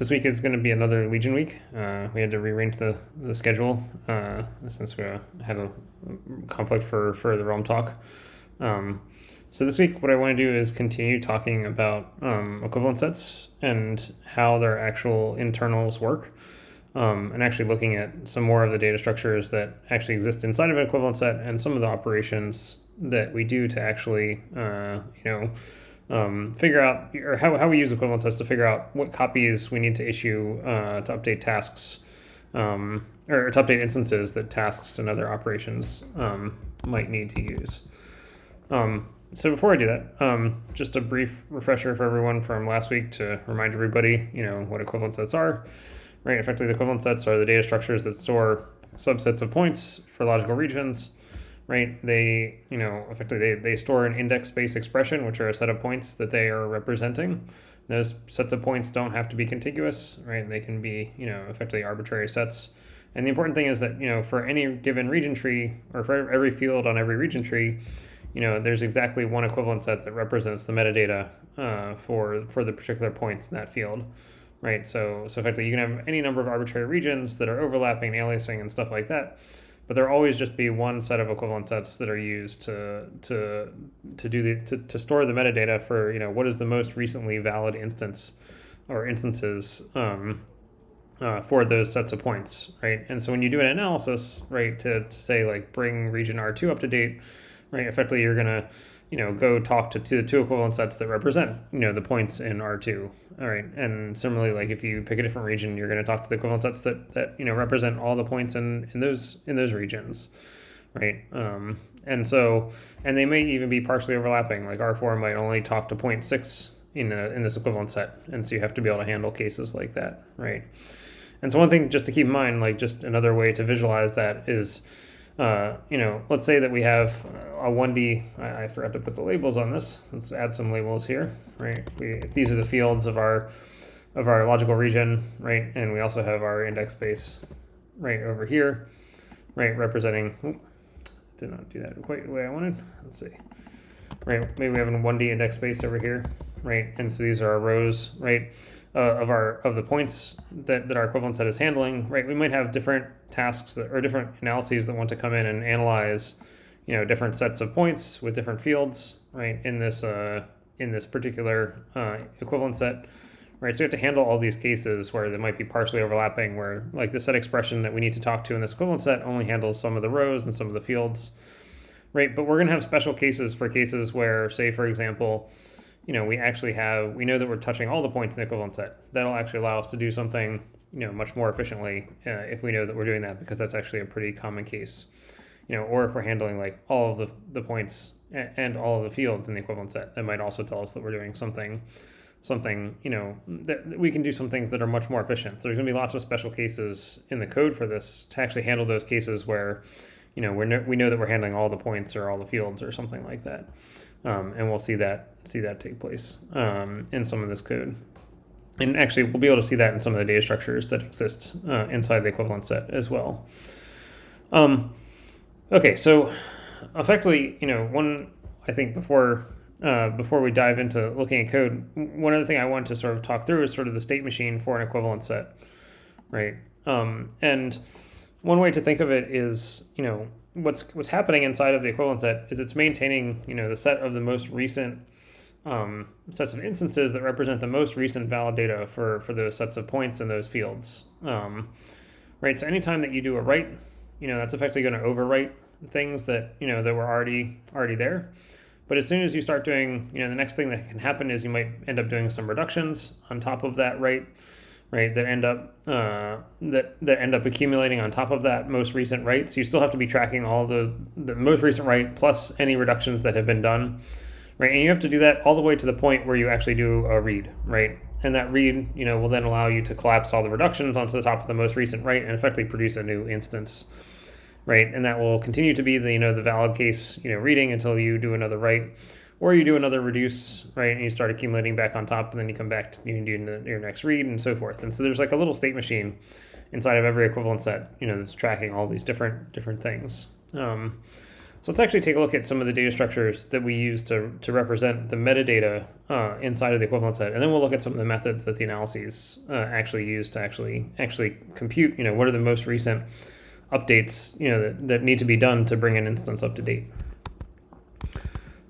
this week is going to be another Legion week. We had to rearrange the schedule since we had a conflict for the Realm talk. So this week, what I want to do is continue talking about equivalent sets and how their actual internals work, and actually looking at some more of the data structures that actually exist inside of an equivalent set and some of the operations that we do to actually, figure out, or how we use equivalent sets to figure out what copies we need to issue to update tasks, or to update instances that tasks and other operations might need to use. So before I do that, just a brief refresher for everyone from last week to remind everybody, what equivalent sets are. Right, effectively, the equivalent sets are the data structures that store subsets of points for logical regions. Right, they effectively they store an index space expression, which are a set of points that they are representing. Those sets of points don't have to be contiguous, right? They can be effectively arbitrary sets. And the important thing is that for any given region tree, or for every field on every region tree, there's exactly one equivalent set that represents the metadata for the particular points in that field. Right, so effectively you can have any number of arbitrary regions that are overlapping, aliasing, and stuff like that, but there'll always just be one set of equivalent sets that are used to store the metadata for what is the most recently valid instance or instances for those sets of points, right? And so when you do an analysis, right, to say like bring region R2 up to date, right, effectively you're gonna go talk to the two equivalent sets that represent, the points in R2. All right. And similarly, like if you pick a different region, you're going to talk to the equivalent sets that represent all the points in those regions. Right. And they may even be partially overlapping. Like R4 might only talk to 0.6 in this equivalent set. And so you have to be able to handle cases like that. Right. And so one thing just to keep in mind, like just another way to visualize that is, let's say that we have a 1D, I forgot to put the labels on this. Let's add some labels here, right? If these are the fields of our logical region, right? And we also have our index space right over here, right? Representing, did not do that quite the way I wanted. Let's see, right? Maybe we have a 1D index space over here, right? And so these are our rows, right? Of the points that our equivalent set is handling, right? We might have different tasks or different analyses that want to come in and analyze, different sets of points with different fields, right? In this particular equivalent set, right? So you have to handle all these cases where they might be partially overlapping, where like the set expression that we need to talk to in this equivalent set only handles some of the rows and some of the fields, right? But we're going to have special cases for cases where, say, for example, we know that we're touching all the points in the equivalent set. That'll actually allow us to do something, much more efficiently if we know that we're doing that, because that's actually a pretty common case. Or if we're handling like all of the points and all of the fields in the equivalent set, that might also tell us that we're doing something, that we can do some things that are much more efficient. So there's going to be lots of special cases in the code for this to actually handle those cases where, we know that we're handling all the points or all the fields or something like that. And we'll see that take place in some of this code. And actually, we'll be able to see that in some of the data structures that exist inside the equivalent set as well. Okay, so effectively, I think before we dive into looking at code, one other thing I want to sort of talk through is sort of the state machine for an equivalent set, right? And one way to think of it is, what's happening inside of the equivalent set is it's maintaining, the set of the most recent sets of instances that represent the most recent valid data for those sets of points in those fields. Right. So anytime that you do a write, that's effectively going to overwrite things that that were already there. But as soon as you start doing, the next thing that can happen is you might end up doing some reductions on top of that write. Right, that end up accumulating on top of that most recent write. So you still have to be tracking all the most recent write plus any reductions that have been done, right? And you have to do that all the way to the point where you actually do a read, right? And that read, will then allow you to collapse all the reductions onto the top of the most recent write and effectively produce a new instance, right? And that will continue to be the valid case, reading until you do another write. Or you do another reduce, right, and you start accumulating back on top, and then you come back to you do your next read and so forth. And so there's like a little state machine inside of every equivalent set, that's tracking all these different things. So let's actually take a look at some of the data structures that we use to represent the metadata inside of the equivalent set, and then we'll look at some of the methods that the analyses actually use to actually compute, what are the most recent updates, that need to be done to bring an instance up to date.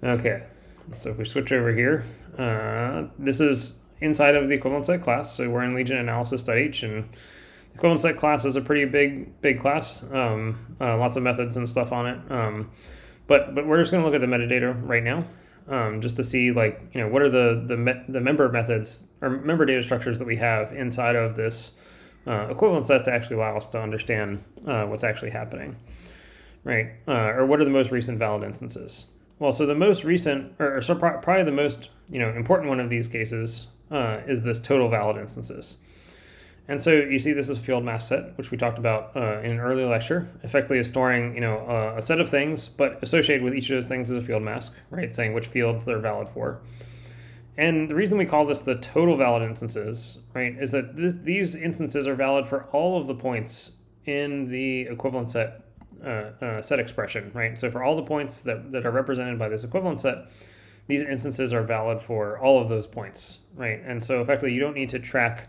Okay, so if we switch over here, this is inside of the equivalent set class. So we're in Legion analysis.h, and the equivalent set class is a pretty big class. Lots of methods and stuff on it. But we're just going to look at the metadata right now, just to see what are the member methods or member data structures that we have inside of this equivalent set to actually allow us to understand what's actually happening, right? Or what are the most recent valid instances? Well, so the most recent, probably the most important one of these cases is this total valid instances. And so you see this is a field mask set, which we talked about in an earlier lecture. Effectively is storing a set of things, but associated with each of those things is a field mask, right? Saying which fields they're valid for. And the reason we call this the total valid instances, right, is that these instances are valid for all of the points in the equivalent set set expression, right? So for all the points that are represented by this equivalent set, these instances are valid for all of those points, right? And so effectively you don't need to track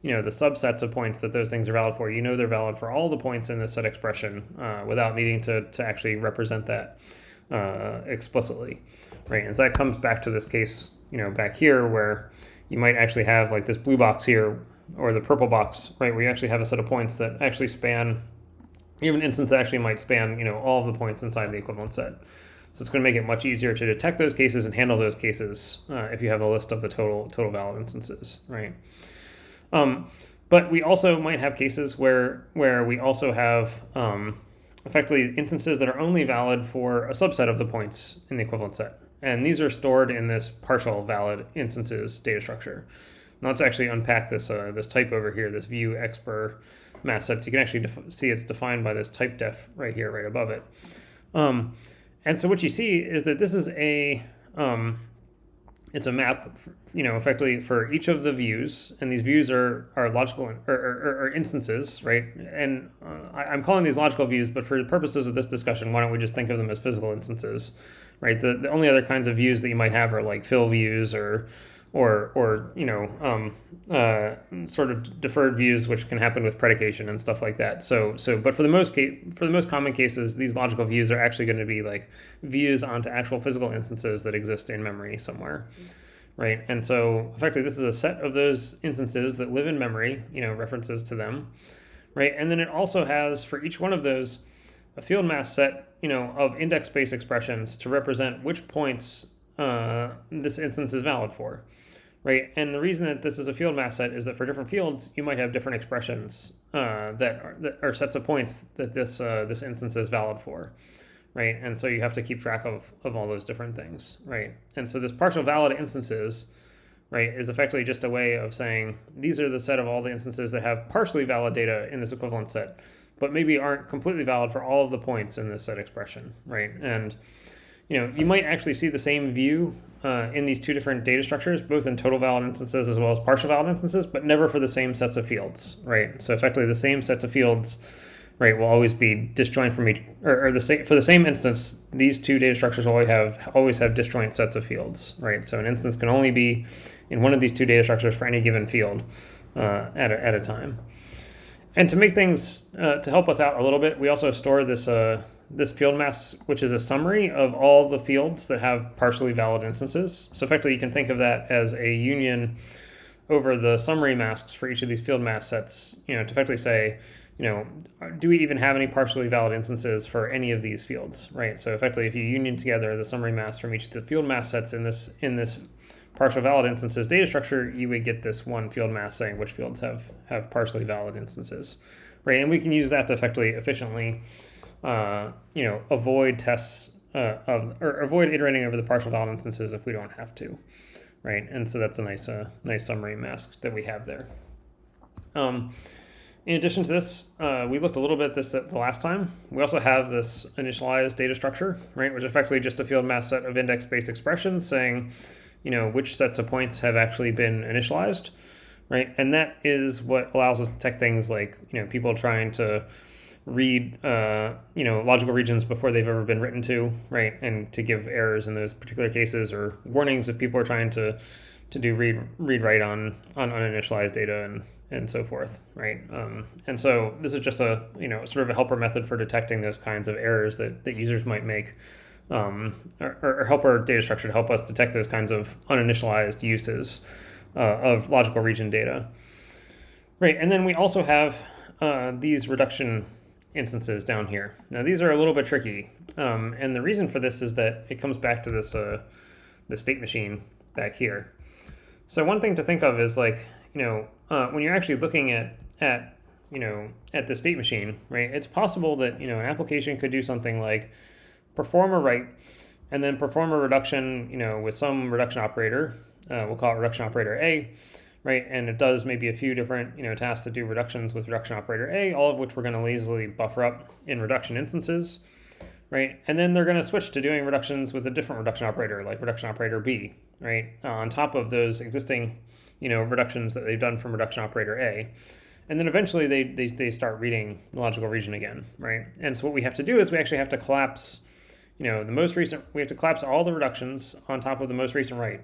the subsets of points that those things are valid for. They're valid for all the points in the set expression without needing to actually represent that explicitly, right? And so that comes back to this case, back here where you might actually have like this blue box here or the purple box, right? Where you actually have a set of points that actually span, you have an instance that actually might span, all of the points inside the equivalent set. So it's going to make it much easier to detect those cases and handle those cases if you have a list of the total valid instances, right? But we also might have cases where we also have effectively instances that are only valid for a subset of the points in the equivalent set. And these are stored in this partial valid instances data structure. Now let's actually unpack this this type over here, this view expr mask set. So you can actually see it's defined by this type def right here, right above it. And so what you see is that this is it's a map, effectively for each of the views, and these views are logical or instances, right? And I'm calling these logical views, but for the purposes of this discussion, why don't we just think of them as physical instances, right? The only other kinds of views that you might have are like fill views or sort of deferred views, which can happen with predication and stuff like that. But for the most common cases, these logical views are actually going to be like views onto actual physical instances that exist in memory somewhere, right? And so effectively, this is a set of those instances that live in memory, references to them, right? And then it also has for each one of those a field mask set, of index space expressions to represent which points this instance is valid for. Right, and the reason that this is a field mask set is that for different fields, you might have different expressions that are sets of points that this instance is valid for, right? And so you have to keep track of all those different things, right? And so this partial valid instances, right, is effectively just a way of saying these are the set of all the instances that have partially valid data in this equivalent set, but maybe aren't completely valid for all of the points in this set expression, right? And you might actually see the same view in these two different data structures, both in total valid instances as well as partial valid instances, but never for the same sets of fields, right? So effectively the same sets of fields, right, will always be disjoint from each, or for the same instance, these two data structures always have disjoint sets of fields, right? So an instance can only be in one of these two data structures for any given field at a time. And to make things, to help us out a little bit, we also store this field mask, which is a summary of all the fields that have partially valid instances. So effectively, you can think of that as a union over the summary masks for each of these field mask sets, to effectively say, do we even have any partially valid instances for any of these fields, right? So effectively, if you union together the summary masks from each of the field mask sets in this partial valid instances data structure, you would get this one field mask saying which fields have partially valid instances, right? And we can use that to effectively efficiently avoid tests or avoid iterating over the partial valid instances if we don't have to, right? And so that's a nice summary mask that we have there. In addition to this, we looked a little bit at this the last time. We also have this initialized data structure, right, which is effectively just a field mask set of index-based expressions saying, which sets of points have actually been initialized, right? And that is what allows us to detect things like, people trying to read logical regions before they've ever been written to, right? And to give errors in those particular cases or warnings if people are trying to do read write on uninitialized data and so forth, right? And so this is just a sort of a helper method for detecting those kinds of errors that users might make, or help our data structure to help us detect those kinds of uninitialized uses of logical region data. Right, and then we also have these reduction instances down here. Now these are a little bit tricky, and the reason for this is that it comes back to this the state machine back here. So one thing to think of is like, when you're actually looking at the state machine, right? It's possible that an application could do something like perform a write and then perform a reduction, with some reduction operator. We'll call it reduction operator A, right? And it does maybe a few different tasks that do reductions with reduction operator A, all of which we're going to lazily buffer up in reduction instances, right? And then they're going to switch to doing reductions with a different reduction operator, like reduction operator B, right? On top of those existing reductions that they've done from reduction operator A. And then eventually they start reading the logical region again, right? And so what we have to do is we actually have to collapse, we have to collapse all the reductions on top of the most recent write.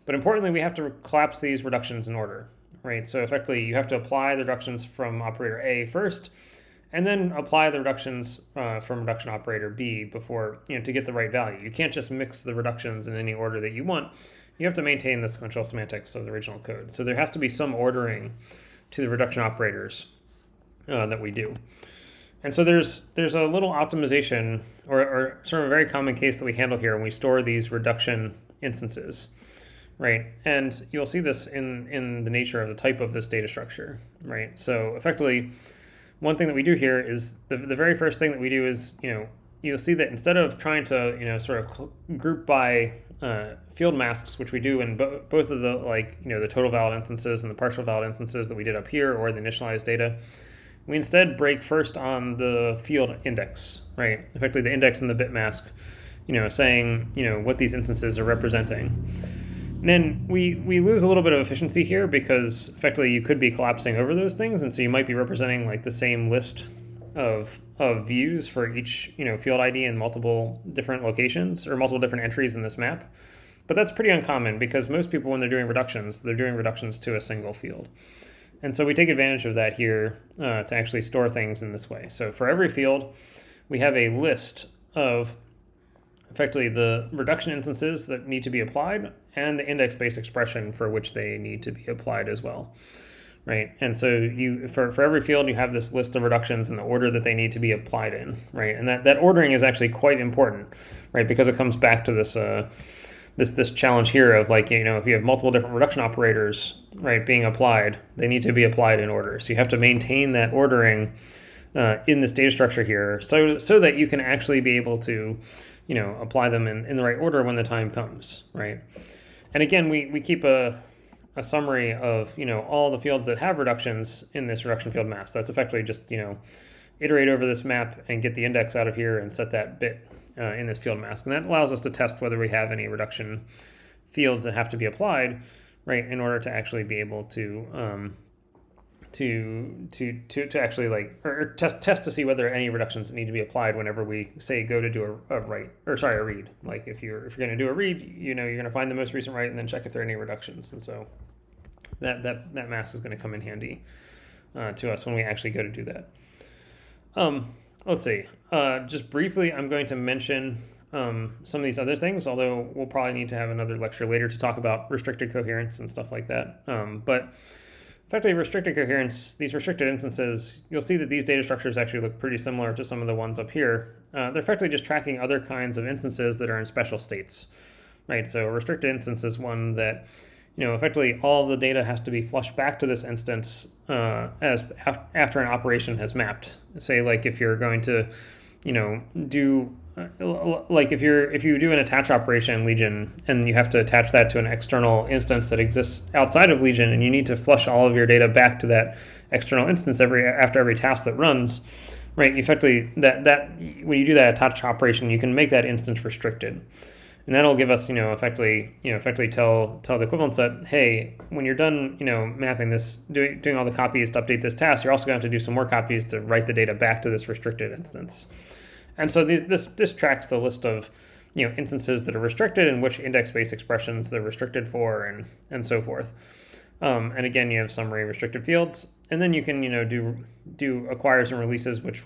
But importantly, we have to collapse these reductions in order, right? So effectively, you have to apply the reductions from operator A first, and then apply the reductions from reduction operator B before, to get the right value. You can't just mix the reductions in any order that you want. You have to maintain the sequential semantics of the original code. So there has to be some ordering to the reduction operators that we do. And so there's a little optimization or sort of a very common case that we handle here when we store these reduction instances, right? And you'll see this in the nature of the type of this data structure, right? So effectively, one thing that we do here is the very first thing that we do is, you'll see that instead of trying to, sort of group by field masks, which we do in both of the, the total valid instances and the partial valid instances that we did up here, or the initialized data, we instead break first on the field index, right? Effectively the index and the bit mask, saying, what these instances are representing. And then we lose a little bit of efficiency here because effectively you could be collapsing over those things, and so you might be representing like the same list of views for each field ID in multiple different locations or multiple different entries in this map. But that's pretty uncommon because most people, when they're doing reductions to a single field. And so we take advantage of that here to actually store things in this way. So for every field, we have a list of effectively the reduction instances that need to be applied and the index-based expression for which they need to be applied as well, right? And so you for every field, you have this list of reductions in the order that they need to be applied in, right? And that ordering is actually quite important, right? Because it comes back to this this challenge here of like, if you have multiple different reduction operators, right, being applied, they need to be applied in order. So you have to maintain that ordering in this data structure here so that you can actually be able to, apply them in the right order when the time comes, right? And again, we keep a summary of, all the fields that have reductions in this reduction field mask. That's effectively just, iterate over this map and get the index out of here and set that bit in this field mask. And that allows us to test whether we have any reduction fields that have to be applied, right, in order to actually be able to actually or test to see whether any reductions need to be applied whenever we say go to do a read. Like if you're going to do a read, you're going to find the most recent write and then check if there are any reductions. And so that mask is going to come in handy to us when we actually go to do that. Let's see. Just briefly, I'm going to mention some of these other things, although we'll probably need to have another lecture later to talk about restricted coherence and stuff like that. But effectively, restricted coherence, these restricted instances, you'll see that these data structures actually look pretty similar to some of the ones up here. They're effectively just tracking other kinds of instances that are in special states, right? So a restricted instance is one that, effectively all the data has to be flushed back to this instance after an operation has mapped. Say, like if you're going to, do like if you do an attach operation in Legion and you have to attach that to an external instance that exists outside of Legion, and you need to flush all of your data back to that external instance after every task that runs, right? Effectively, that when you do that attach operation, you can make that instance restricted. and that'll give us, effectively tell the equivalent set, hey, when you're done, mapping this, doing all the copies to update this task, you're also going to have to do some more copies to write the data back to this restricted instance. And so this tracks the list of instances that are restricted and which index-based expressions they're restricted for, and so forth. And again, you have summary restricted fields, and then you can do acquires and releases, which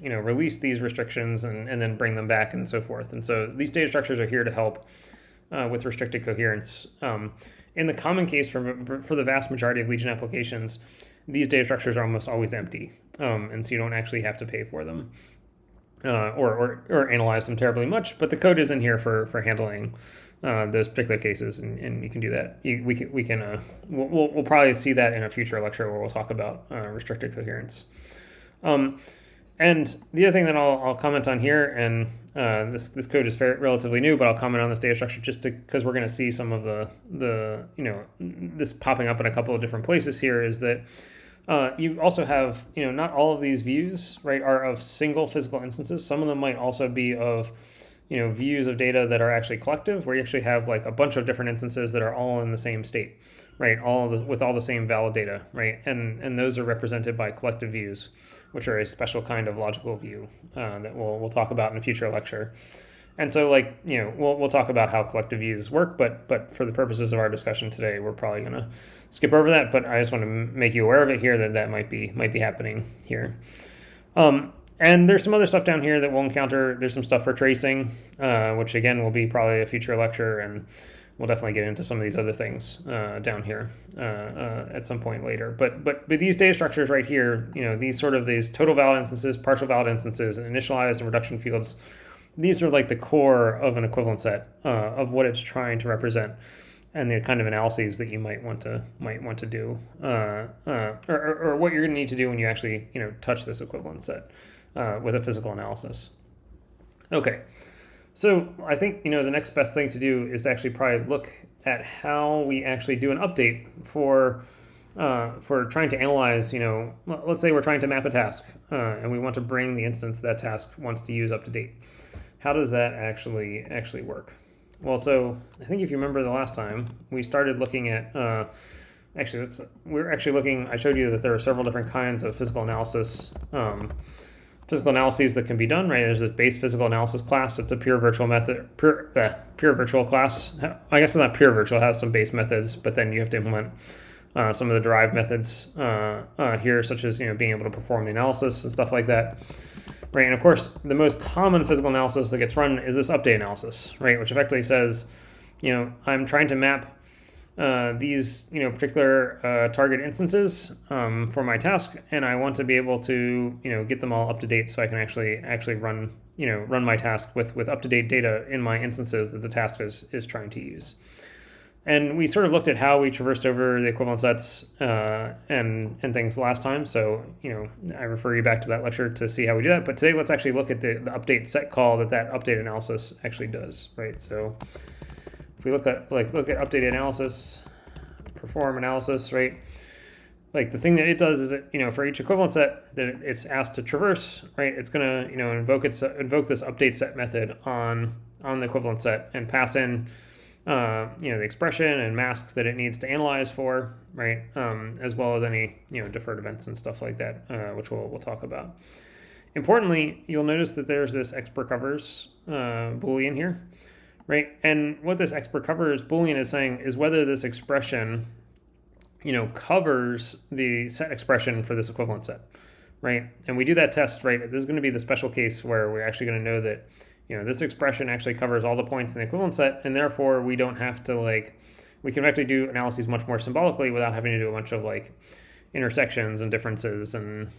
release these restrictions and then bring them back and so forth. And so these data structures are here to help with restricted coherence. In the common case for the vast majority of Legion applications, these data structures are almost always empty, and so you don't actually have to pay for them. Or analyze them terribly much, but the code is in here for handling those particular cases, and you can do that. We'll probably see that in a future lecture where we'll talk about restricted coherence. And the other thing that I'll comment on here, and this code is relatively new, but I'll comment on this data structure just because we're going to see some of the this popping up in a couple of different places here, is that you also have, not all of these views, right, are of single physical instances. Some of them might also be of, views of data that are actually collective, where you actually have like a bunch of different instances that are all in the same state, right, with all the same valid data, right, and those are represented by collective views, which are a special kind of logical view that we'll talk about in a future lecture. And so, we'll talk about how collective views work, but for the purposes of our discussion today, we're probably going to skip over that. But I just want to make you aware of it here, that might be happening here. And there's some other stuff down here that we'll encounter. There's some stuff for tracing, which again will be probably a future lecture, and we'll definitely get into some of these other things down here at some point later. But these data structures right here, these total valid instances, partial valid instances, and initialized and reduction fields. These are like the core of an equivalent set of what it's trying to represent, and the kind of analyses that you might want to do, or what you're going to need to do when you actually touch this equivalent set with a physical analysis. Okay, so I think the next best thing to do is to actually probably look at how we actually do an update for trying to analyze. Let's say we're trying to map a task and we want to bring the instance that task wants to use up to date. How does that actually work? Well, so I think if you remember the last time, we started looking at, I showed you that there are several different kinds of physical analyses that can be done, right? There's this base physical analysis class. It's a pure virtual virtual class. I guess it's not pure virtual, it has some base methods, but then you have to implement some of the derived methods here, such as being able to perform the analysis and stuff like that. Right, and of course, the most common physical analysis that gets run is this update analysis, right, which effectively says, I'm trying to map these, particular target instances for my task, and I want to be able to, get them all up to date so I can actually run my task with up to date data in my instances that the task is trying to use. And we sort of looked at how we traversed over the equivalent sets and things last time. So, I refer you back to that lecture to see how we do that. But today, let's actually look at the update set call that update analysis actually does, right? So if we look at update analysis, perform analysis, right? Like the thing that it does is that, for each equivalent set that it's asked to traverse, right, it's going to, invoke this update set method on the equivalent set and pass in the expression and masks that it needs to analyze for, right? As well as any, deferred events and stuff like that, which we'll talk about. Importantly, you'll notice that there's this expr covers Boolean here, right? And what this expr covers Boolean is saying is whether this expression, covers the set expression for this equivalent set, right? And we do that test, right? This is going to be the special case where we're actually going to know that this expression actually covers all the points in the equivalent set, and therefore we don't have to we can actually do analyses much more symbolically without having to do a bunch of intersections and differences and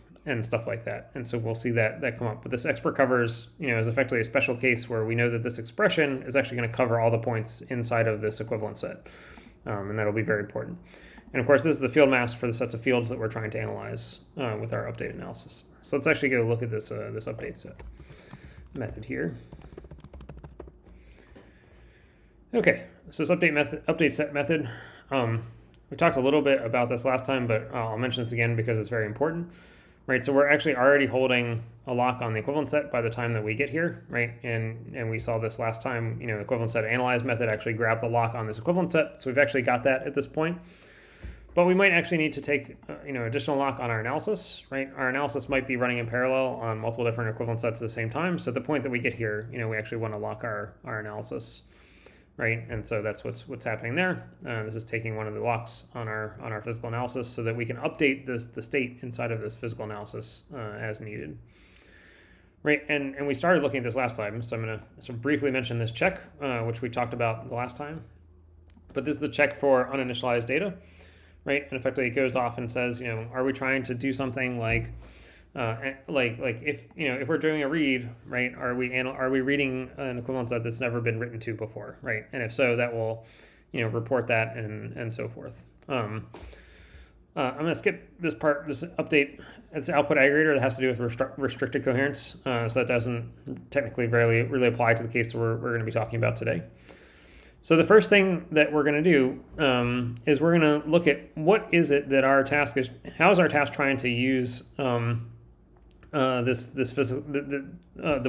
stuff like that. And so we'll see that come up. But this expr covers, is effectively a special case where we know that this expression is actually going to cover all the points inside of this equivalent set, and that'll be very important. And of course, this is the field mask for the sets of fields that we're trying to analyze with our update analysis. So let's actually get a look at this update set method here. Okay, so this update set method. We talked a little bit about this last time, but I'll mention this again because it's very important. right? So we're actually already holding a lock on the equivalent set by the time that we get here, right? And we saw this last time, equivalent set analyze method actually grabbed the lock on this equivalent set. So we've actually got that at this point. But we might actually need to take, additional lock on our analysis, right? Our analysis might be running in parallel on multiple different equivalent sets at the same time. So at the point that we get here, we actually want to lock our analysis, right? And so that's what's happening there. This is taking one of the locks on our physical analysis so that we can update the state inside of this physical analysis as needed. Right, and we started looking at this last time, so I'm going to sort of briefly mention this check, which we talked about the last time. But this is the check for uninitialized data, right? And effectively, it goes off and says, are we trying to do something like if we're doing a read, right? Are we reading an equivalent set that's never been written to before, right? And if so, that will, report that and so forth. I'm going to skip this part, this update. It's output aggregator that has to do with restricted coherence. So that doesn't technically really apply to the case that we're going to be talking about today. So the first thing that we're going to do is we're going to look at what is it that our task is, how is our task trying to use the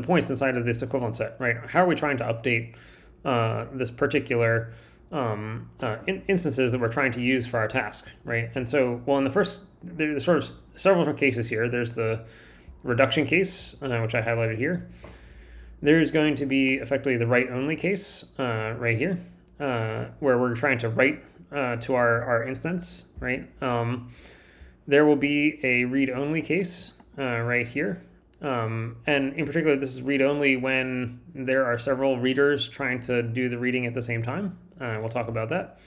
points inside of this equivalent set, right? How are we trying to update this particular instances that we're trying to use for our task, right? And so, well, in the first, there's sort of several different cases here. There's the reduction case, which I highlighted here. There's going to be effectively the write-only case right here, where we're trying to write to our instance, right? There will be a read-only case right here. And in particular, this is read-only when there are several readers trying to do the reading at the same time. We'll talk about that.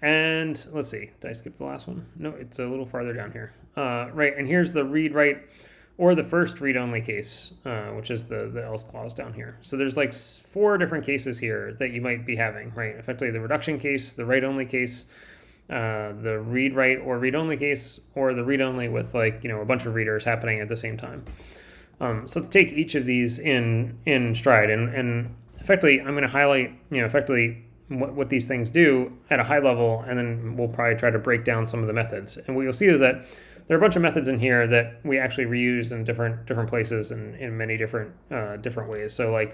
And let's see, did I skip the last one? No, it's a little farther down here. Right, and here's the read-write or the first read-only case, which is the else clause down here. So there's like 4 different cases here that you might be having, right? Effectively the reduction case, the write-only case, the read-write or read-only case, or the read-only with a bunch of readers happening at the same time. So let's take each of these in stride, and effectively I'm going to highlight, effectively what these things do at a high level, and then we'll probably try to break down some of the methods. And what you'll see is that there are a bunch of methods in here that we actually reuse in different places and in many different ways. So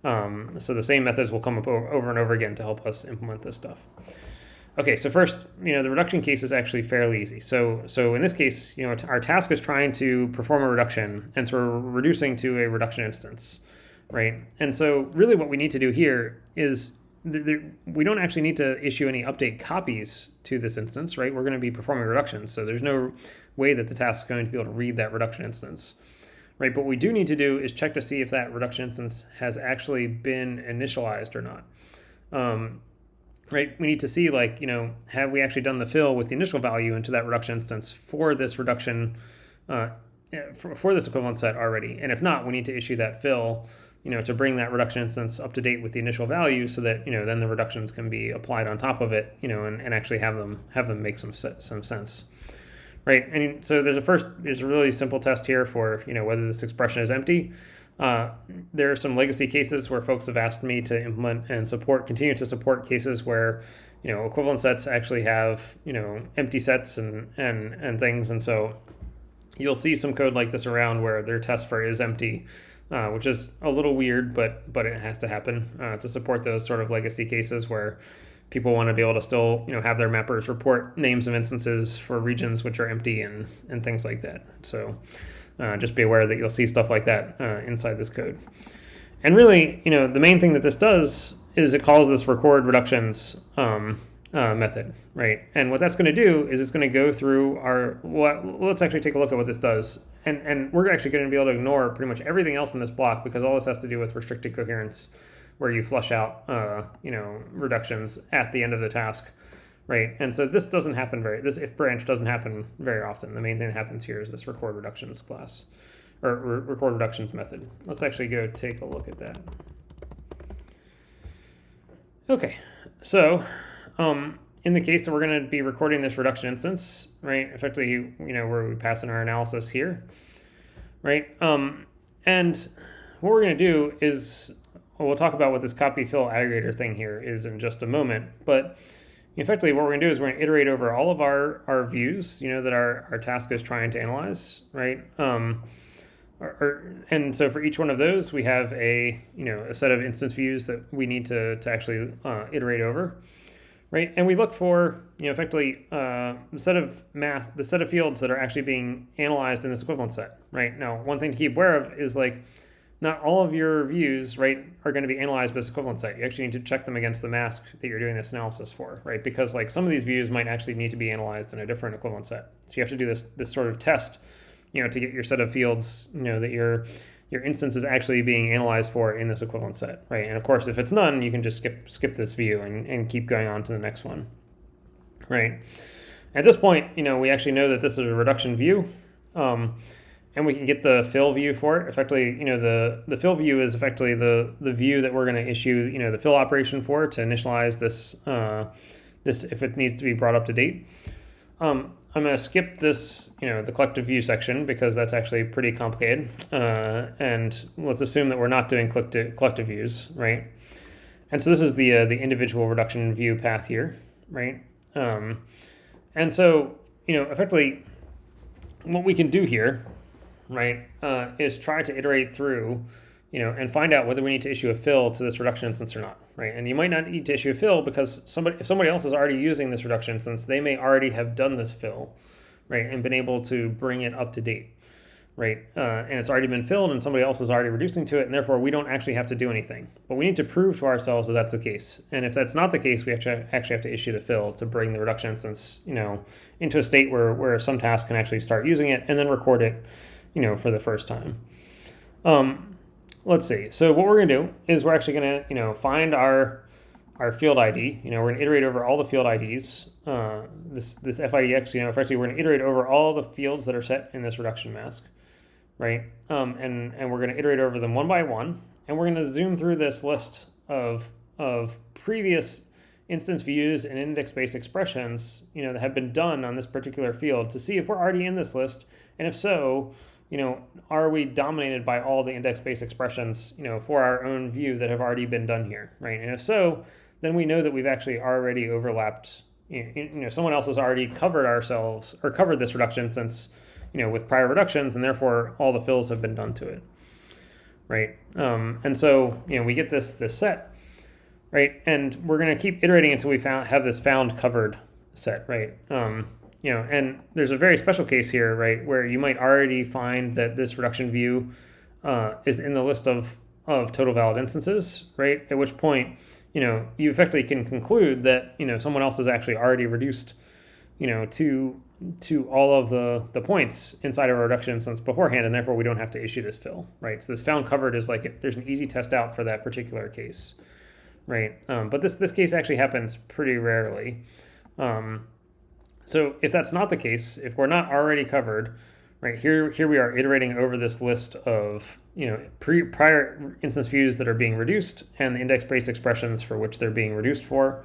so the same methods will come up over and over again to help us implement this stuff. Okay, so first, the reduction case is actually fairly easy. So in this case, our task is trying to perform a reduction, and so we're reducing to a reduction instance, right? And so really what we need to do here is we don't actually need to issue any update copies to this instance, right? We're going to be performing reductions, so there's no way that the task is going to be able to read that reduction instance, right? But what we do need to do is check to see if that reduction instance has actually been initialized or not. Right, we need to see have we actually done the fill with the initial value into that reduction instance for this reduction, for this equivalent set already. And if not, we need to issue that fill, to bring that reduction instance up to date with the initial value, so that then the reductions can be applied on top of it, and actually have them make some sense. Right, and so there's a really simple test here for whether this expression is empty. There are some legacy cases where folks have asked me to implement and continue to support cases where, equivalent sets actually have, empty sets and things. And so you'll see some code like this around where their test for is empty, which is a little weird, but it has to happen to support those sort of legacy cases where people want to be able to still, have their mappers report names of instances for regions which are empty and things like that. So just be aware that you'll see stuff like that inside this code. And really, the main thing that this does is it calls this record reductions method, right? And what that's going to do is it's going to go through let's actually take a look at what this does. And we're actually going to be able to ignore pretty much everything else in this block, because all this has to do with restricted coherence, where you flush out, reductions at the end of the task. Right, and so this doesn't happen this if branch doesn't happen very often. The main thing that happens here is this record reductions class, or record reductions method. Let's actually go take a look at that. Okay, so in the case that we're going to be recording this reduction instance, right, effectively, where we pass in our analysis here, right, and what we're going to do is, we'll talk about what this copy fill aggregator thing here is in just a moment, but Effectively, what we're going to do is we're going to iterate over all of our views, that our task is trying to analyze, right? And so for each one of those, we have a set of instance views that we need to actually iterate over, right? And we look for effectively the set of fields that are actually being analyzed in this equivalent set, right? Now, one thing to keep aware of is like not all of your views, right, are going to be analyzed by this equivalent set. You actually need to check them against the mask that you're doing this analysis for, right? Because like some of these views might actually need to be analyzed in a different equivalent set. So you have to do this sort of test, to get your set of fields, that your instance is actually being analyzed for in this equivalent set, right? And of course, if it's none, you can just skip this view and keep going on to the next one, right? At this point, we actually know that this is a reduction view. And we can get the fill view for it. Effectively, the fill view is effectively the view that we're going to issue, the fill operation for to initialize this if it needs to be brought up to date. I'm going to skip this, the collective view section because that's actually pretty complicated. And let's assume that we're not doing collective views, right? And so this is the individual reduction view path here, right? And so, effectively, what we can do here, right, is try to iterate through, and find out whether we need to issue a fill to this reduction instance or not, right? And you might not need to issue a fill because if somebody else is already using this reduction instance, they may already have done this fill, right, and been able to bring it up to date, right? And it's already been filled and somebody else is already reducing to it, and therefore we don't actually have to do anything. But we need to prove to ourselves that that's the case. And if that's not the case, we actually have to issue the fill to bring the reduction instance, into a state where some task can actually start using it and then record it, for the first time. Let's see. So what we're going to do is we're actually going to, find our field ID. We're going to iterate over all the field IDs. This FIDX, effectively we're going to iterate over all the fields that are set in this reduction mask, right? And we're going to iterate over them one by one, and we're going to zoom through this list of previous instance views and index-based expressions, that have been done on this particular field to see if we're already in this list, and if so, are we dominated by all the index-based expressions, for our own view that have already been done here, right? And if so, then we know that we've actually already overlapped, someone else has already covered this reduction instance, with prior reductions, and therefore all the fills have been done to it, right? And so, we get this set, right? And we're going to keep iterating until we have this found covered set, right? And there's a very special case here, right, where you might already find that this reduction view is in the list of total valid instances, right? At which point, you effectively can conclude that, someone else has actually already reduced, to all of the points inside of a reduction instance beforehand, and therefore we don't have to issue this fill, right? So this found covered is like, there's an easy test out for that particular case, right? But this case actually happens pretty rarely. So if that's not the case, if we're not already covered, right, here we are iterating over this list of, prior instance views that are being reduced and the index-based expressions for which they're being reduced for.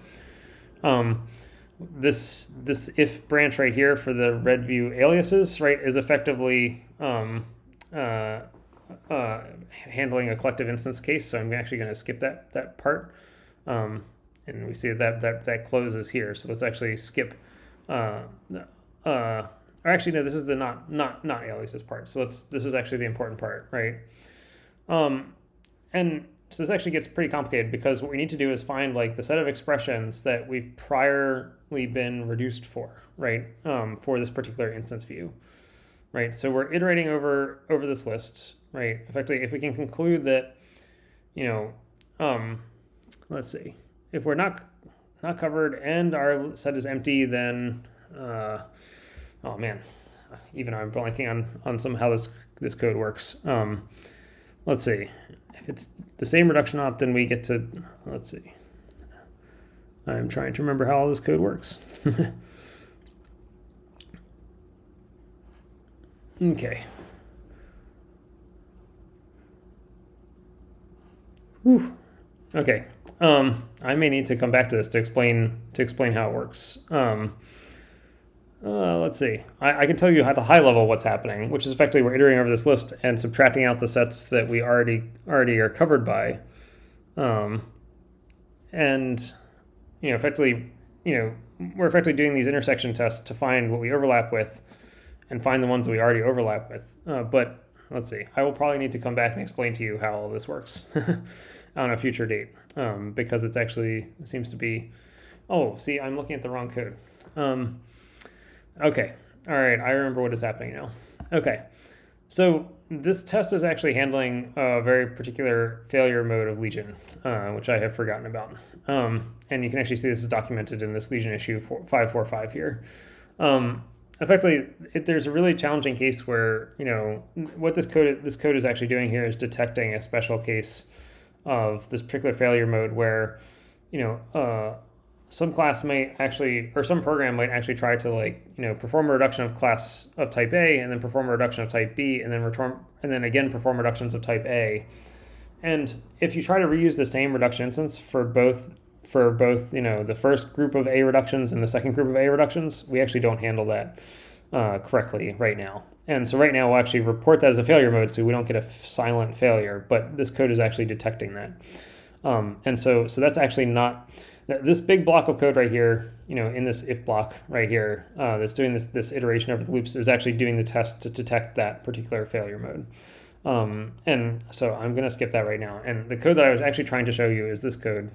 This if branch right here for the red view aliases, right, is effectively handling a collective instance case. So I'm actually going to skip that part. And we see that closes here. So let's actually skip. Or actually, no, this is the not aliases part. So this is actually the important part, right? And so this actually gets pretty complicated because what we need to do is find like the set of expressions that we've priorly been reduced for, right? For this particular instance view, right? So we're iterating over this list, right? Effectively, if we can conclude that, let's see, if we're not covered and our set is empty, then oh man, even I'm blanking on somehow this code works. Let's see, if it's the same reduction op, then we get to, let's see, I'm trying to remember how all this code works. Okay. Whew. Okay. I may need to come back to this to explain how it works. Let's see. I can tell you at a high level what's happening, which is effectively we're iterating over this list and subtracting out the sets that we already are covered by, and effectively we're effectively doing these intersection tests to find what we overlap with and find the ones that we already overlap with. But let's see, I will probably need to come back and explain to you how all this works on a future date, because it seems to be, oh, see, I'm looking at the wrong code. Okay, all right, I remember what is happening now. Okay, so this test is actually handling a very particular failure mode of Legion, which I have forgotten about. And you can actually see this is documented in this Legion issue 545 here. Effectively, there's a really challenging case where, what this code is actually doing here is detecting a special case of this particular failure mode where, some class might actually, or some program might actually try to perform a reduction of class of type A and then perform a reduction of type B and then again perform reductions of type A. And if you try to reuse the same reduction instance for both the first group of A reductions and the second group of A reductions, we actually don't handle that correctly right now. And so right now we'll actually report that as a failure mode so we don't get a silent failure, but this code is actually detecting that. And so that's actually not, this big block of code right here, in this if block right here, that's doing this iteration over the loops is actually doing the test to detect that particular failure mode. And so I'm going to skip that right now. And the code that I was actually trying to show you is this code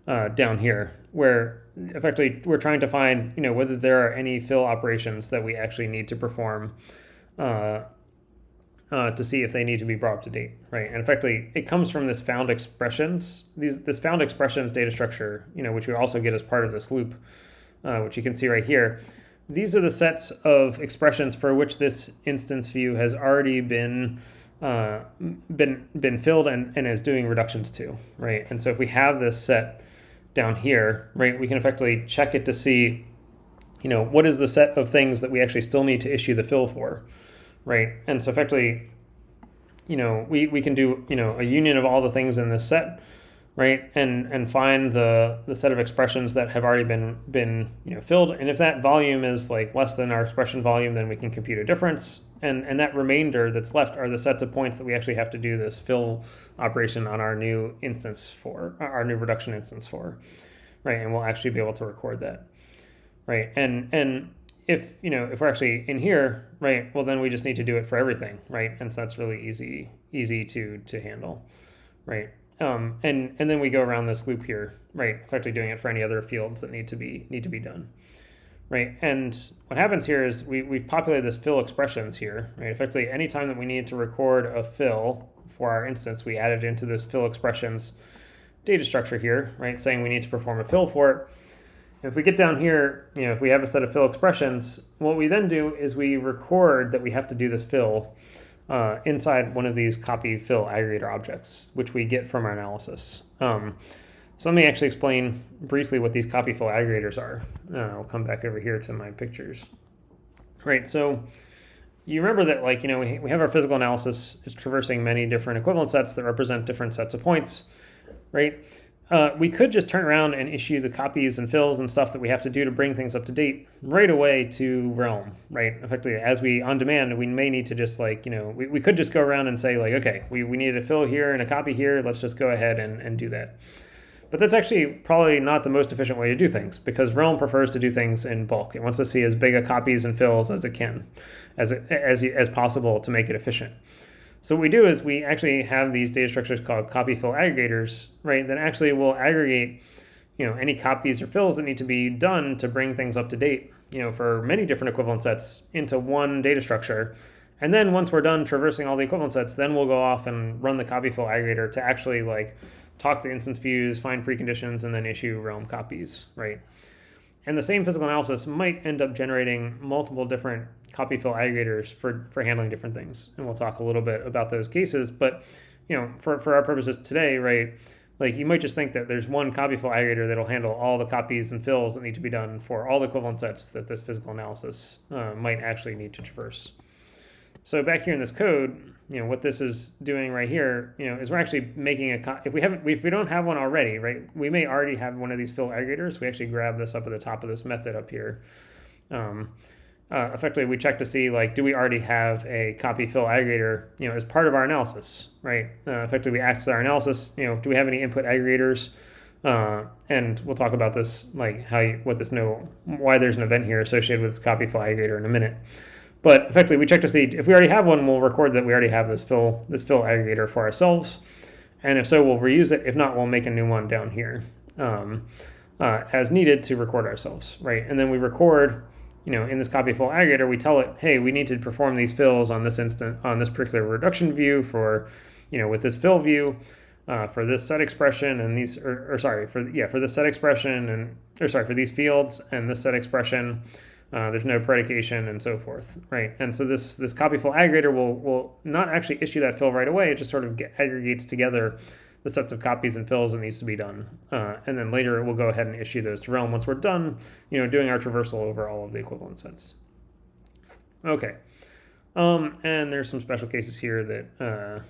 down here, where effectively we're trying to find, whether there are any fill operations that we actually need to perform to see if they need to be brought up to date, right? And effectively, it comes from this found expressions, this found expressions data structure, which we also get as part of this loop, which you can see right here. These are the sets of expressions for which this instance view has already been filled and is doing reductions to, right? And so if we have this set down here, right, we can effectively check it to see, what is the set of things that we actually still need to issue the fill for, right? And so effectively, we can do, a union of all the things in this set, right? And find the set of expressions that have already been filled. And if that volume is less than our expression volume, then we can compute a difference. And that remainder that's left are the sets of points that we actually have to do this fill operation on our new instance for, our new reduction instance for, right? And we'll actually be able to record that, right? And if we're actually in here, right, well then we just need to do it for everything, right? And so that's really easy to handle, right? And then we go around this loop here, right? Effectively doing it for any other fields that need to be done, right? And what happens here is we've populated this fill expressions here, right? Effectively, anytime that we need to record a fill for our instance, we add it into this fill expressions data structure here, right? Saying we need to perform a fill for it. If we get down here, if we have a set of fill expressions, what we then do is we record that we have to do this fill inside one of these copy fill aggregator objects, which we get from our analysis. So let me actually explain briefly what these copy fill aggregators are. I'll come back over here to my pictures. Right, so you remember that we have our physical analysis. It's traversing many different equivalent sets that represent different sets of points, right? We could just turn around and issue the copies and fills and stuff that we have to do to bring things up to date right away to Realm, right? Effectively, as we on demand, we may need to just we could just go around and say okay, we need a fill here and a copy here. Let's just go ahead and do that. But that's actually probably not the most efficient way to do things, because Realm prefers to do things in bulk. It wants to see as big a copies and fills as it can, as possible to make it efficient. So what we do is we actually have these data structures called copy fill aggregators, right? That actually will aggregate, any copies or fills that need to be done to bring things up to date, for many different equivalent sets into one data structure. And then once we're done traversing all the equivalent sets, then we'll go off and run the copy fill aggregator to actually talk to instance views, find preconditions, and then issue Realm copies, right? And the same physical analysis might end up generating multiple different copy fill aggregators for handling different things. And we'll talk a little bit about those cases. But, for our purposes today, right, you might just think that there's one copy fill aggregator that'll handle all the copies and fills that need to be done for all the equivalent sets that this physical analysis might actually need to traverse. So back here in this code, what this is doing right here, is we're actually making if we don't have one already, right, we may already have one of these fill aggregators. We actually grab this up at the top of this method up here. Effectively, we check to see, do we already have a copy fill aggregator, as part of our analysis, right? Effectively, we ask our analysis, do we have any input aggregators And we'll talk about this, like why there's an event here associated with this copy fill aggregator in a minute. But effectively, we check to see if we already have one, we'll record that we already have this fill aggregator for ourselves. And if so, we'll reuse it. If not, we'll make a new one down here as needed to record ourselves, right? And then we record, in this copy fill aggregator, we tell it, hey, we need to perform these fills on this particular reduction view for, with this fill view. For this set expression and these, for this set expression for these fields and this set expression, there's no predication and so forth, right? And so this copy fill aggregator will not actually issue that fill right away. It just sort of aggregates together the sets of copies and fills that needs to be done, and then later it will go ahead and issue those to Realm once we're done, doing our traversal over all of the equivalent sets. Okay, and there's some special cases here that.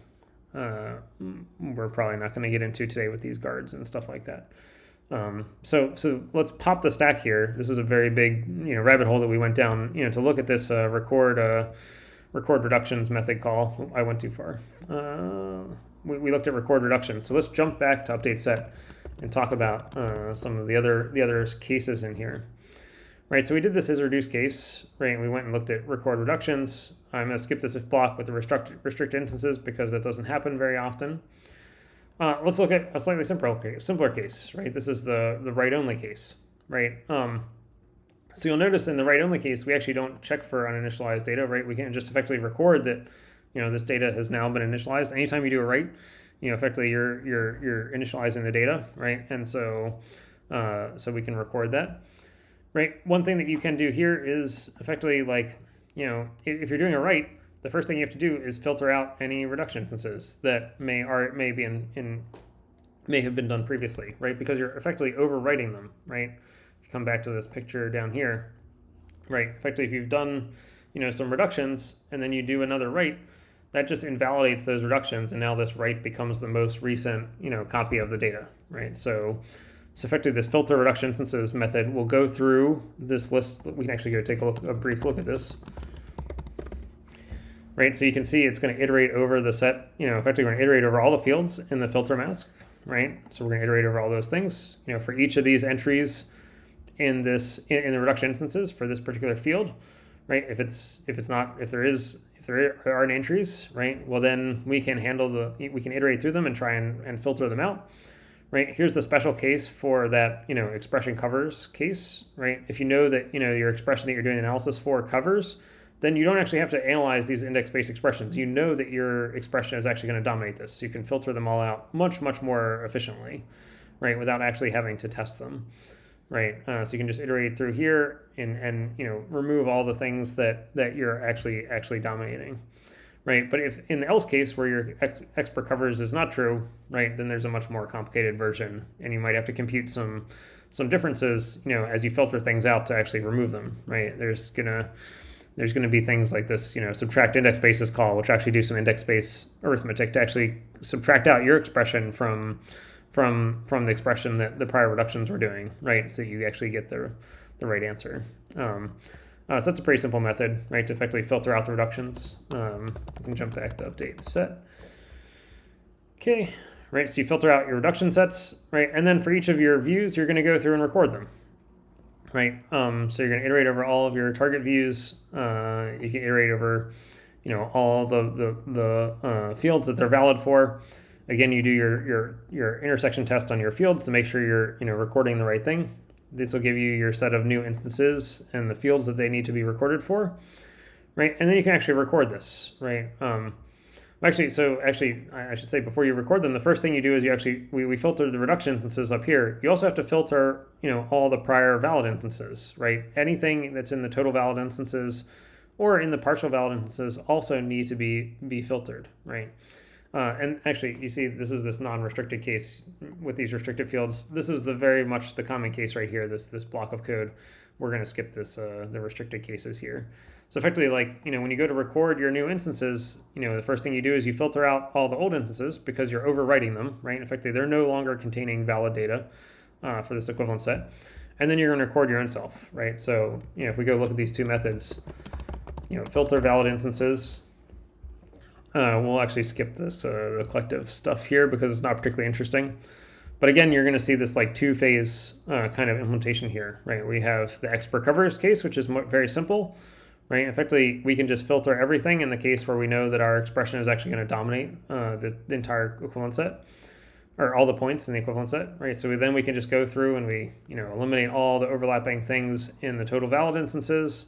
We're probably not going to get into today with these guards and stuff like that. So let's pop the stack here. This is a very big, rabbit hole that we went down, to look at this record reductions method call. I went too far. We looked at record reductions. So let's jump back to update set and talk about some of the other cases in here. Right, so we did this as a reduced case, right? We went and looked at record reductions. I'm going to skip this if block with the restrict instances because that doesn't happen very often. Let's look at a slightly simpler case, right? This is the write-only case, right? So you'll notice in the write-only case, we actually don't check for uninitialized data, right? We can just effectively record that, this data has now been initialized. Anytime you do a write, effectively you're initializing the data, right? And so we can record that. Right. One thing that you can do here is effectively if you're doing a write, the first thing you have to do is filter out any reduction instances that may have been done previously, right? Because you're effectively overwriting them, right? If you come back to this picture down here, right? Effectively, if you've done, some reductions and then you do another write, that just invalidates those reductions, and now this write becomes the most recent, copy of the data, right? So effectively, this filter reduction instances method will go through this list. We can actually go take a brief look at this. Right, so you can see it's going to iterate over the set. Effectively, we're going to iterate over all the fields in the filter mask. Right, so we're going to iterate over all those things. For each of these entries in the reduction instances for this particular field. Right, if there aren't entries, right, well then we can iterate through them and try and filter them out. Right, here's the special case for that, expression covers case, right? If you know that, your expression that you're doing analysis for covers, then you don't actually have to analyze these index-based expressions. You know that your expression is actually going to dominate this. So you can filter them all out much, much more efficiently, right, without actually having to test them, right? So you can just iterate through here and remove all the things that you're actually dominating. Right, but if in the else case where your expert covers is not true, right, then there's a much more complicated version, and you might have to compute some differences, as you filter things out to actually remove them. Right, there's gonna be things like this, subtract index basis call, which actually do some index space arithmetic to actually subtract out your expression from the expression that the prior reductions were doing, right, so you actually get the right answer. So that's a pretty simple method, right, to effectively filter out the reductions. We can jump back to update set. Okay, right, so you filter out your reduction sets, right, and then for each of your views, you're going to go through and record them, right? So you're going to iterate over all of your target views. You can iterate over, all the fields that they're valid for. Again, you do your intersection test on your fields to make sure you're recording the right thing. This will give you your set of new instances and the fields that they need to be recorded for, right? And then you can actually record this, right? Actually, I should say before you record them, the first thing you do is we filter the reduction instances up here. You also have to filter, all the prior valid instances, right? Anything that's in the total valid instances or in the partial valid instances also need to be filtered, right? And actually, you see, this is this non-restricted case with these restricted fields. This is very much the common case right here, this block of code. We're going to skip this the restricted cases here. So effectively, when you go to record your new instances, the first thing you do is you filter out all the old instances because you're overwriting them, right? Effectively, they're no longer containing valid data for this equivalent set. And then you're going to record your own self, right? So, if we go look at these two methods, filter valid instances. We'll actually skip this the collective stuff here because it's not particularly interesting. But again, you're going to see this like two-phase kind of implementation here, right? We have the X per covers case, which is very simple, right? Effectively, we can just filter everything in the case where we know that our expression is actually going to dominate the entire equivalent set, or all the points in the equivalent set, right? So then we can just go through and we, eliminate all the overlapping things in the total valid instances,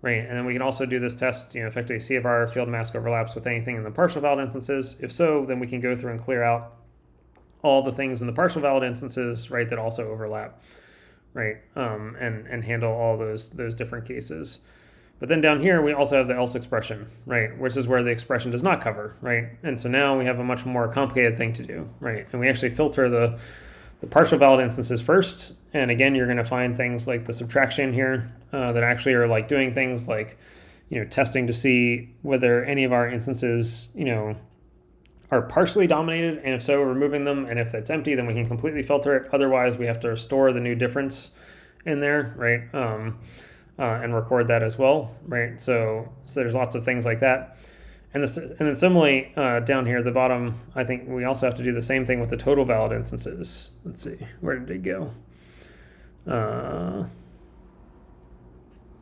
right? And then we can also do this test, effectively see if our field mask overlaps with anything in the partial valid instances. If so, then we can go through and clear out all the things in the partial valid instances, right, that also overlap, right, and handle all those different cases. But then down here, we also have the else expression, right, which is where the expression does not cover, right? And so now we have a much more complicated thing to do, right? And we actually filter the partial valid instances first. And again, you're going to find things like the subtraction here that actually are like doing things like, testing to see whether any of our instances, are partially dominated, and if so, removing them, and if it's empty, then we can completely filter it. Otherwise, we have to store the new difference in there, right, and record that as well, right? So there's lots of things like that. And then similarly, down here at the bottom, I think we also have to do the same thing with the total valid instances. Let's see, where did it go?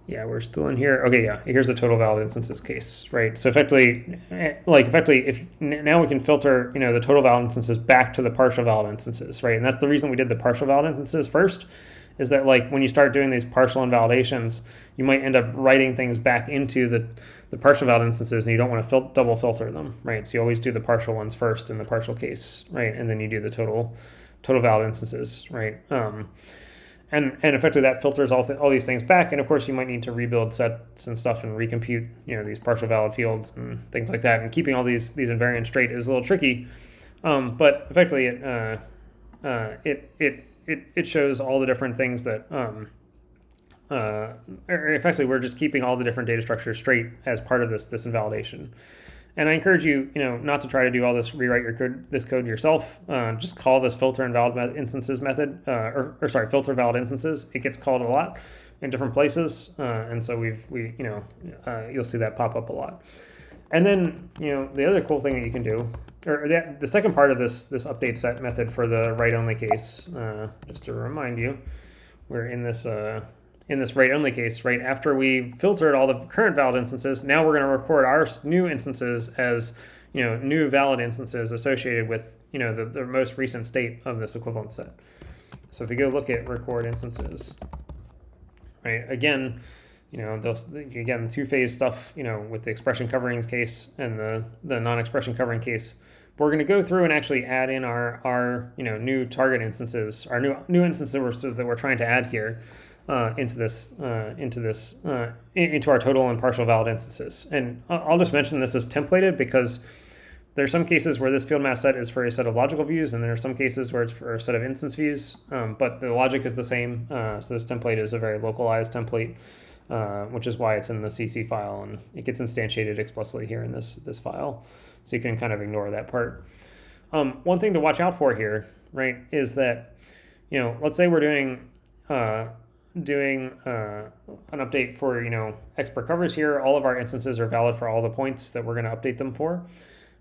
Yeah, we're still in here. Okay, yeah, here's the total valid instances case, right? So effectively, if now we can filter, the total valid instances back to the partial valid instances, right? And that's the reason we did the partial valid instances first, is that like when you start doing these partial invalidations, you might end up writing things back into the partial valid instances, and you don't want to double filter them, right? So you always do the partial ones first in the partial case, right? And then you do the total valid instances, right? And effectively that filters all these things back. And of course you might need to rebuild sets and stuff and recompute, these partial valid fields and things like that. And keeping all these invariants straight is a little tricky. But effectively it shows all the different things that, effectively we're just keeping all the different data structures straight as part of this invalidation. And I encourage you, not to try to do all this, rewrite this code yourself. Just call this filter invalid instances method, filter valid instances. It gets called a lot in different places, and so you'll see that pop up a lot. And then, the other cool thing that you can do, or the second part of this update set method for the write-only case, just to remind you, we're in this write-only case, right after we filtered all the current valid instances, now we're going to record our new instances as, new valid instances associated with, the most recent state of this equivalent set. So if we go look at record instances, right, again, the two-phase stuff, with the expression covering case and the non-expression covering case, we're going to go through and actually add in our new target instances, our new instances that we're trying to add here. Into our total and partial valid instances. And I'll just mention this as templated because there are some cases where this field mask set is for a set of logical views, and there are some cases where it's for a set of instance views, but the logic is the same. So this template is a very localized template, which is why it's in the CC file, and it gets instantiated explicitly here in this file. So you can kind of ignore that part. One thing to watch out for here, right, is that, let's say we're doing an update for, X per covers here. All of our instances are valid for all the points that we're going to update them for.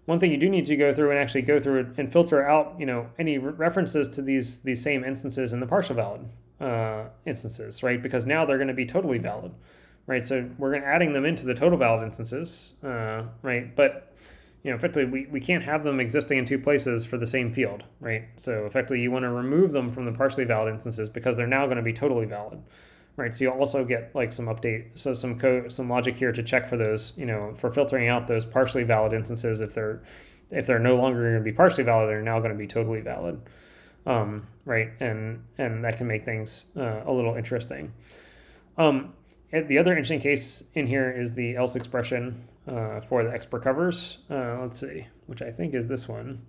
One thing you do need to go through and actually go through and filter out, any references to these same instances in the partial valid instances, right? Because now they're going to be totally valid, right? So we're adding them into the total valid instances, right? But effectively, we can't have them existing in two places for the same field, right? So effectively, you want to remove them from the partially valid instances because they're now going to be totally valid, right? So you'll also get like some some logic here to check for those, for filtering out those partially valid instances. If they're no longer going to be partially valid, they're now going to be totally valid, right? And that can make things a little interesting. The other interesting case in here is the else expression for the X per covers. Let's see, which I think is this one.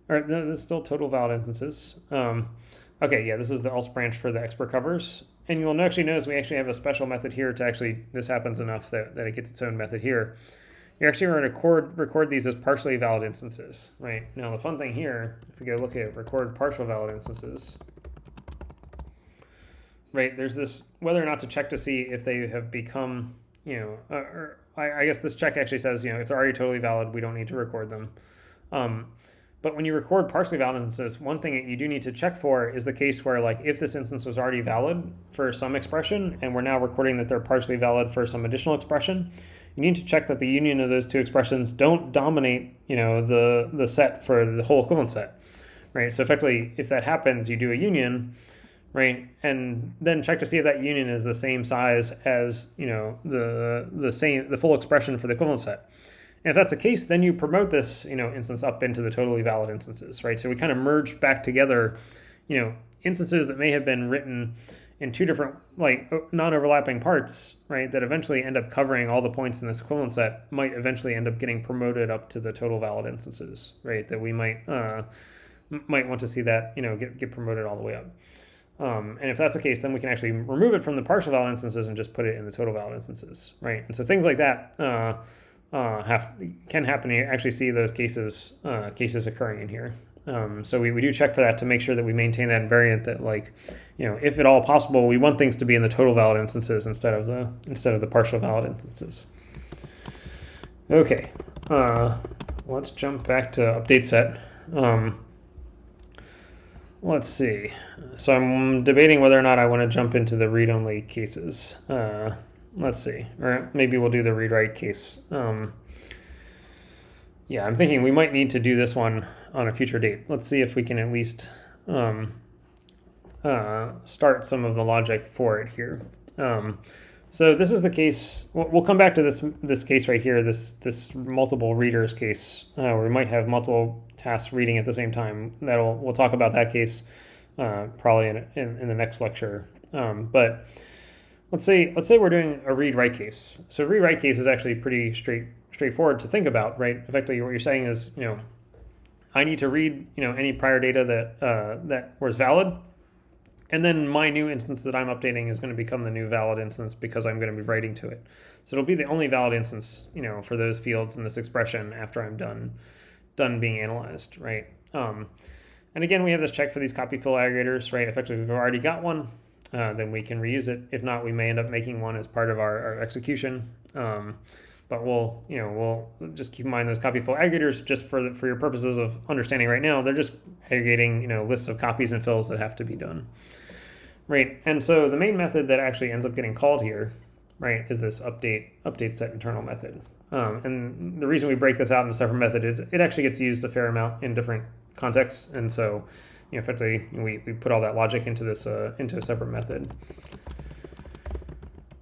All right, no, this is still total valid instances. Okay, yeah, this is the else branch for the X per covers. And you'll actually notice we actually have a special method here to actually, this happens enough that it gets its own method here. You're actually going to record these as partially valid instances, right? Now the fun thing here, if we go look at record partial valid instances, right, there's this whether or not to check to see if they have become, I guess this check actually says, if they're already totally valid, we don't need to record them. But when you record partially valid instances, one thing that you do need to check for is the case where, like, if this instance was already valid for some expression and we're now recording that they're partially valid for some additional expression, you need to check that the union of those two expressions don't dominate, the set for the whole equivalent set, right? So effectively, if that happens, you do a union, right, and then check to see if that union is the same size as the full expression for the equivalent set. And if that's the case, then you promote this instance up into the totally valid instances, right? So we kind of merge back together instances that may have been written in two different non-overlapping parts, right, that eventually end up covering all the points in this equivalent set, might eventually end up getting promoted up to the total valid instances, right? That we might want to see that get promoted all the way up. And if that's the case, then we can actually remove it from the partial valid instances and just put it in the total valid instances, right? And so things like that can happen. You actually see those cases occurring in here. So we do check for that to make sure that we maintain that invariant that, if at all possible, we want things to be in the total valid instances instead of the partial valid instances. Okay, let's jump back to update set. Let's see. So I'm debating whether or not I want to jump into the read-only cases. Let's see. Or maybe we'll do the read-write case. Yeah, I'm thinking we might need to do this one on a future date. Let's see if we can at least start some of the logic for it here. So this is the case. We'll come back to this case right here, this multiple readers case, where we might have multiple tasks reading at the same time. We'll talk about that case probably in the next lecture. But let's say we're doing a read-write case. So a read-write case is actually pretty straightforward to think about, right? Effectively, what you're saying is, I need to read, any prior data that was valid, and then my new instance that I'm updating is going to become the new valid instance because I'm going to be writing to it. So it'll be the only valid instance, for those fields in this expression after I'm done being analyzed, right? And again, we have this check for these copy fill aggregators, right? Effectively, if we've already got one, then we can reuse it. If not, we may end up making one as part of our execution. But we'll just keep in mind those copy fill aggregators, just for your purposes of understanding right now, they're just aggregating lists of copies and fills that have to be done, right? And so the main method that actually ends up getting called here, right, is this update set internal method. And the reason we break this out in a separate method is it actually gets used a fair amount in different contexts, and so effectively we put all that logic into a separate method.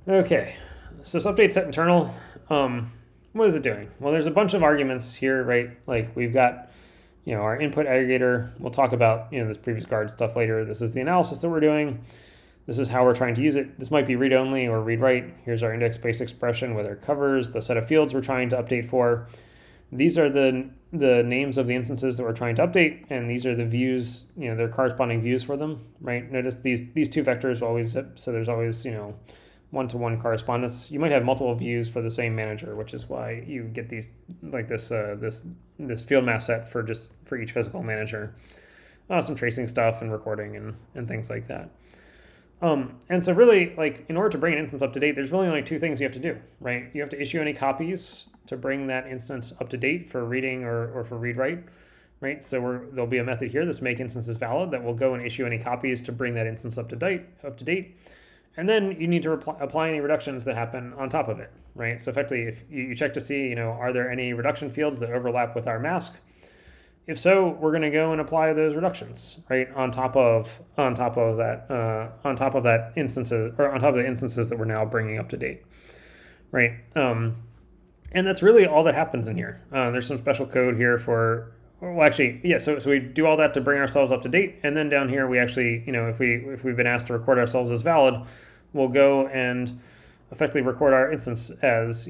Okay, so this update set internal. What is it doing? Well, there's a bunch of arguments here, right? Like we've got, our input aggregator. We'll talk about, this previous guard stuff later. This is the analysis that we're doing. This is how we're trying to use it. This might be read-only or read-write. Here's our index-based expression with our covers, the set of fields we're trying to update for. These are the names of the instances that we're trying to update, and these are the views, their corresponding views for them, right? Notice these two vectors will always zip, so there's always, one-to-one correspondence. You might have multiple views for the same manager, which is why you get these like this field mask set for each physical manager. Some tracing stuff and recording and things like that. And so really, like, in order to bring an instance up to date, there's really only two things you have to do, right? You have to issue any copies to bring that instance up to date for reading or for read-write, right? So there'll be a method here, this make instance is valid, that will go and issue any copies to bring that instance up to date. And then you need to apply any reductions that happen on top of it, right? So effectively, if you check to see, are there any reduction fields that overlap with our mask? If so, we're going to go and apply those reductions, right, on top of that instances, or on top of the instances that we're now bringing up to date, right? And that's really all that happens in here. There's some special code here for, well, actually, yeah. So we do all that to bring ourselves up to date, and then down here we actually, if we've been asked to record ourselves as valid, we'll go and effectively record our instance as,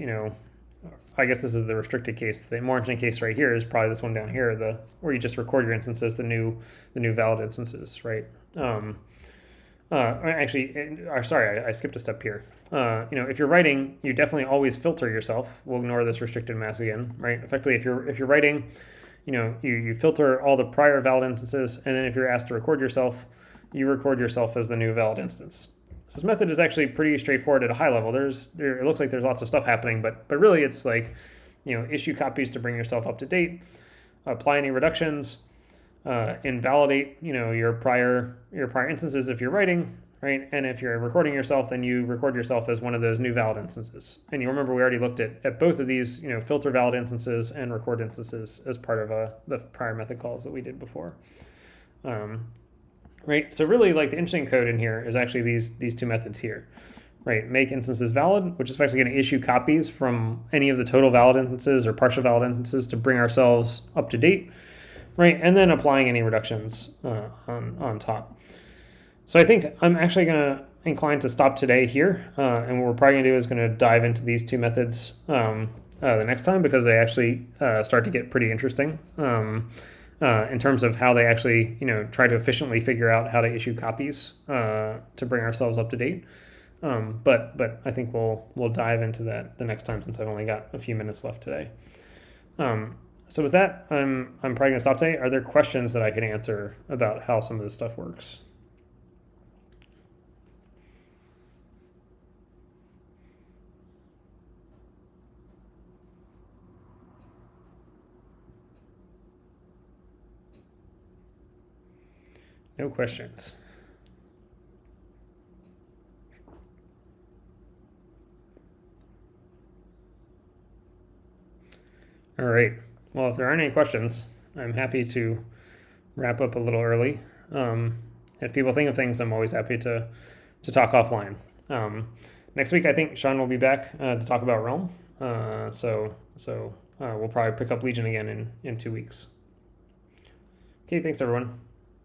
I guess this is the restricted case. The more interesting case right here is probably this one down here, where you just record your instances, the new valid instances, right? Sorry, I skipped a step here. If you're writing, you definitely always filter yourself. We'll ignore this restricted mask again, right? Effectively, if you're writing, you filter all the prior valid instances, and then if you're asked to record yourself, you record yourself as the new valid instance. So this method is actually pretty straightforward at a high level. It looks like there's lots of stuff happening, but really it's like, issue copies to bring yourself up to date. apply any reductions, invalidate your prior instances if you're writing, right? And if you're recording yourself, then you record yourself as one of those new valid instances. And you remember we already looked at both of these, filter valid instances and record instances as part of the prior method calls that we did before. Right. So really, like, the interesting code in here is actually these two methods here. Right, make instances valid, which is actually going to issue copies from any of the total valid instances or partial valid instances to bring ourselves up to date, right? And then applying any reductions on top. So I think I'm actually going to incline to stop today here, and what we're probably going to do is going to dive into these two methods the next time, because they actually start to get pretty interesting in terms of how they actually try to efficiently figure out how to issue copies to bring ourselves up to date. But I think we'll dive into that the next time, since I've only got a few minutes left today. So with that, I'm probably gonna stop today. Are there questions that I can answer about how some of this stuff works? No questions. All right. Well, if there aren't any questions, I'm happy to wrap up a little early. If people think of things, I'm always happy to talk offline. Next week, I think Sean will be back to talk about Realm. So we'll probably pick up Legion again in 2 weeks. Okay, thanks everyone.